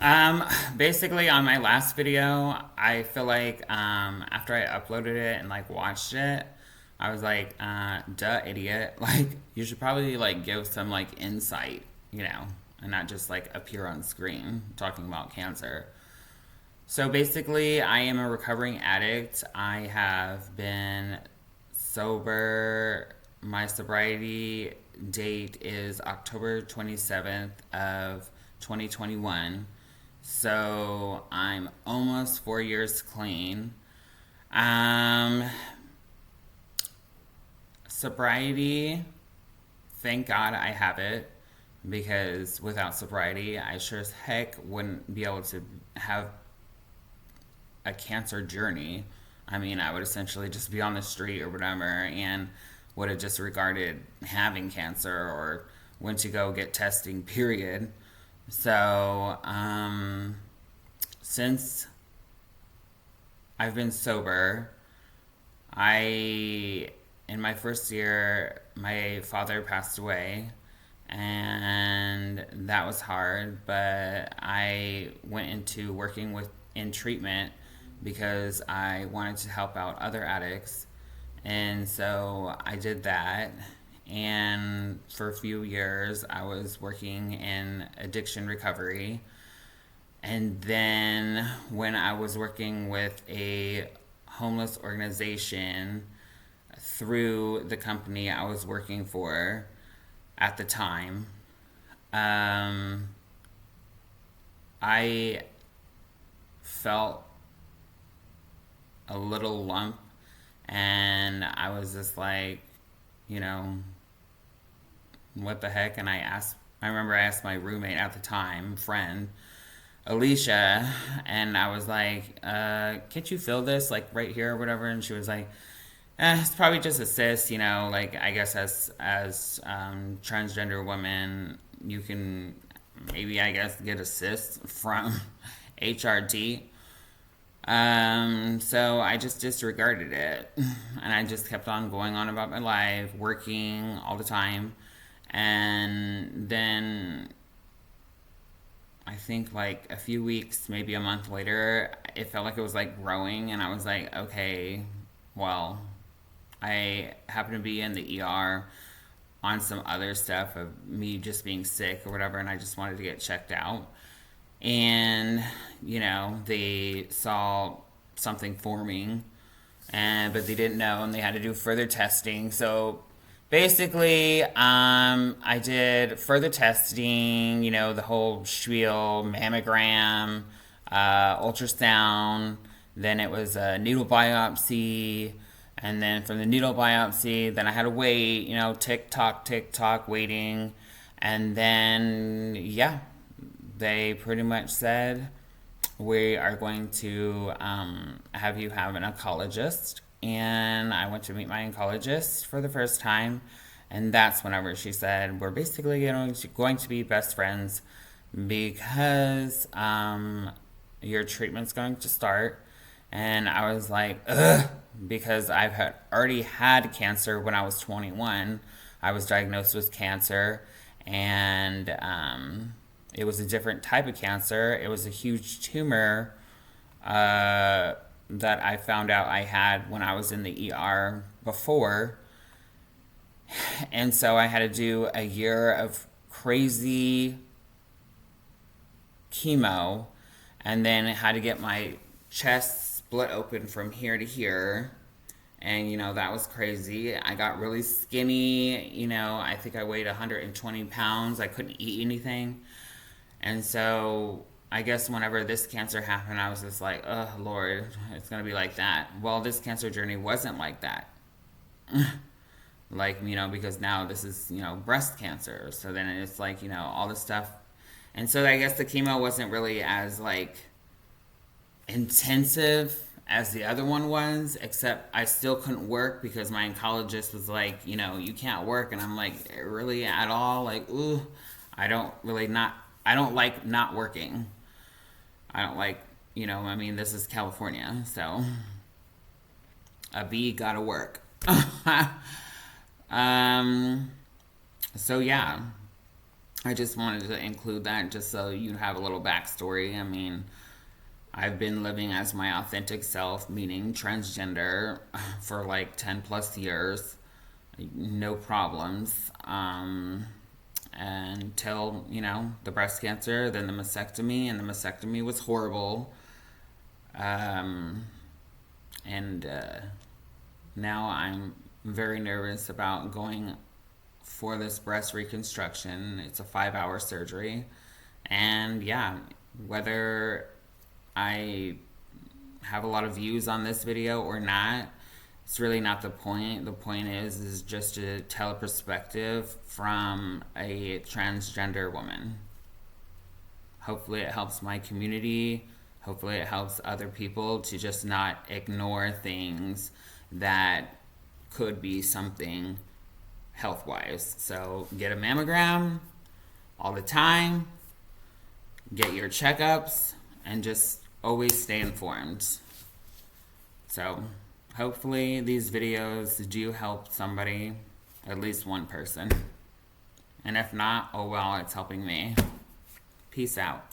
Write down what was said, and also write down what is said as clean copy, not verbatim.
Um, Basically, on my last video, I feel like after I uploaded it and like watched it, I was like, duh, idiot. Like, you should probably like give some like insight, and not just like appear on screen talking about cancer. So basically, I am a recovering addict. I have been sober. My sobriety date is October 27th of 2021. So I'm almost 4 years clean. Um, Sobriety, thank God I have it because without sobriety, I sure as heck wouldn't be able to have a cancer journey. I mean, I would essentially just be on the street or whatever and would have disregarded having cancer or went to go get testing, period. So, since I've been sober, I, in my first year, my father passed away, and that was hard. But I went into working with in treatment because I wanted to help out other addicts, and so I did that. And for a few years, I was working in addiction recovery. And then when I was working with a homeless organization through the company I was working for at the time, um, I felt a little lump, and I was just like, you know, what the heck? And I remember I asked my roommate at the time, friend, Alicia, and I was like, can't you feel this like right here or whatever? And she was like, it's probably just a cyst, like I guess as transgender women, you can maybe I guess get a cyst from HRT. So I just disregarded it, and I just kept on going on about my life, working all the time, and then I think like a few weeks, maybe a month later, it felt like it was like growing, and I was like, okay, well, I happen to be in the ER on some other stuff of me just being sick or whatever, and I just wanted to get checked out. And, they saw something forming, but they didn't know, and they had to do further testing. So basically, I did further testing, the whole spiel, mammogram, ultrasound, then it was a needle biopsy, and then from the needle biopsy, then I had to wait, tick tock, waiting. And then, yeah, they pretty much said, we are going to have you have an oncologist. And I went to meet my oncologist for the first time. And that's whenever she said, we're basically going to be best friends because your treatment's going to start. And I was like, ugh, because already had cancer when I was 21. I was diagnosed with cancer, and it was a different type of cancer. It was a huge tumor that I found out I had when I was in the ER before. And so I had to do a year of crazy chemo, and then I had to get my chest split open from here to here. And, that was crazy. I got really skinny. I think I weighed 120 pounds. I couldn't eat anything. And so I guess whenever this cancer happened, I was just like, oh, Lord, it's going to be like that. Well, this cancer journey wasn't like that. Like, because now this is, breast cancer. So then it's like, all this stuff. And so I guess the chemo wasn't really as, like, intensive as the other one was, except I still couldn't work because my oncologist was like, you can't work. And I'm like, really at all? Like, ooh, I don't really not, I don't like not working. I don't like, this is California, so a bee gotta work. um, so yeah. I just wanted to include that just so you have a little backstory. I mean, I've been living as my authentic self, meaning transgender, for like 10 plus years. No problems. Until, the breast cancer, then the mastectomy, and the mastectomy was horrible. Um, and Now I'm very nervous about going for this breast reconstruction. It's a 5 hour surgery. And yeah, whether I have a lot of views on this video or not, it's really not the point. The point is just to tell a perspective from a transgender woman. Hopefully it helps my community. Hopefully it helps other people to just not ignore things that could be something health wise. So get a mammogram all the time, get your checkups, and just always stay informed. So hopefully these videos do help somebody, at least one person. And if not, oh well, it's helping me. Peace out.